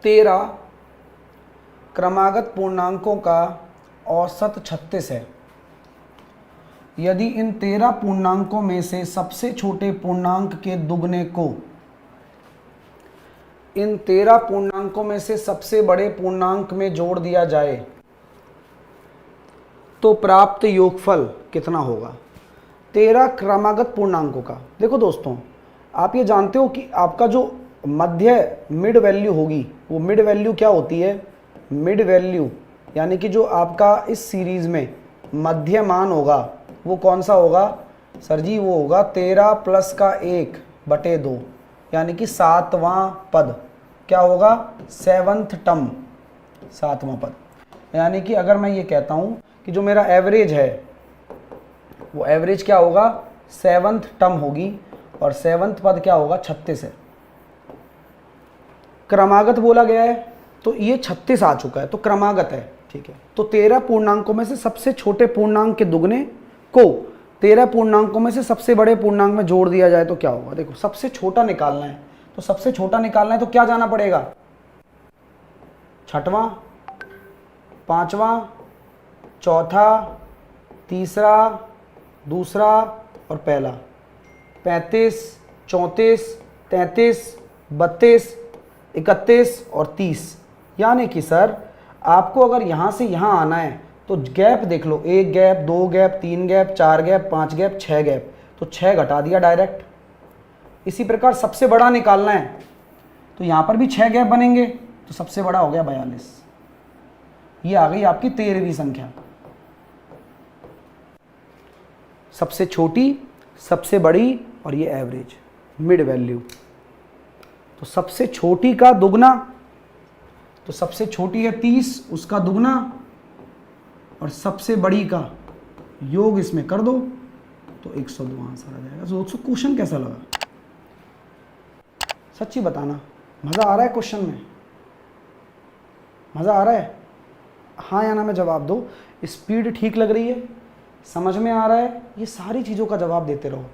13 क्रमागत पूर्णांकों का औसत 36 है। यदि इन 13 पूर्णांकों में से सबसे छोटे पूर्णांक के दुगने को इन 13 पूर्णांकों में से सबसे बड़े पूर्णांक में जोड़ दिया जाए तो प्राप्त योगफल कितना होगा। 13 क्रमागत पूर्णांकों का। देखो दोस्तों, आप ये जानते हो कि आपका जो मध्य मिड वैल्यू होगी, वो मिड वैल्यू क्या होती है? मिड वैल्यू यानी कि जो आपका इस सीरीज में मध्य मान होगा वो कौन सा होगा सर जी? वो होगा 13 प्लस का 1/2 यानी कि 7वां पद। क्या होगा? 7th टर्म, 7वां पद। यानी कि अगर मैं ये कहता हूं कि जो मेरा एवरेज है वो एवरेज क्या होगा? 7th टर्म होगी और 7th पद क्या होगा? 36 है। क्रमागत बोला गया है तो ये 36 आ चुका है तो क्रमागत है, ठीक है। तो 13 पूर्णांकों में से सबसे छोटे पूर्णांक के दुगने को 13 पूर्णांकों में से सबसे बड़े पूर्णांक में जोड़ दिया जाए तो क्या होगा। देखो, सबसे छोटा निकालना है तो सबसे छोटा निकालना है तो क्या जाना पड़ेगा? छठवां, पांचवां, चौथा, तीसरा, दूसरा और पहला। 35, 34, 33, 32, 31 और 30। यानी कि सर आपको अगर यहाँ से यहाँ आना है तो गैप देख लो, 1 gap, 2 gap, 3 gap, 4 gap, 5 gap, 6 gap, तो 6 घटा दिया डायरेक्ट। इसी प्रकार सबसे बड़ा निकालना है तो यहाँ पर भी 6 गैप बनेंगे तो सबसे बड़ा हो गया 42। ये आ गई आपकी 13वीं संख्या। सबसे छोटी, सबसे बड़ी और ये एवरेज मिड वैल्यू। तो सबसे छोटी का दुगना, तो सबसे छोटी है 30, उसका दुगना और सबसे बड़ी का योग इसमें कर दो तो 102 आंसर आ जाएगा। दोस्तों क्वेश्चन कैसा लगा? सच्ची बताना, मज़ा आ रहा है क्वेश्चन में? मज़ा आ रहा है? हाँ या ना में जवाब दो। स्पीड ठीक लग रही है? समझ में आ रहा है? ये सारी चीज़ों का जवाब देते रहो।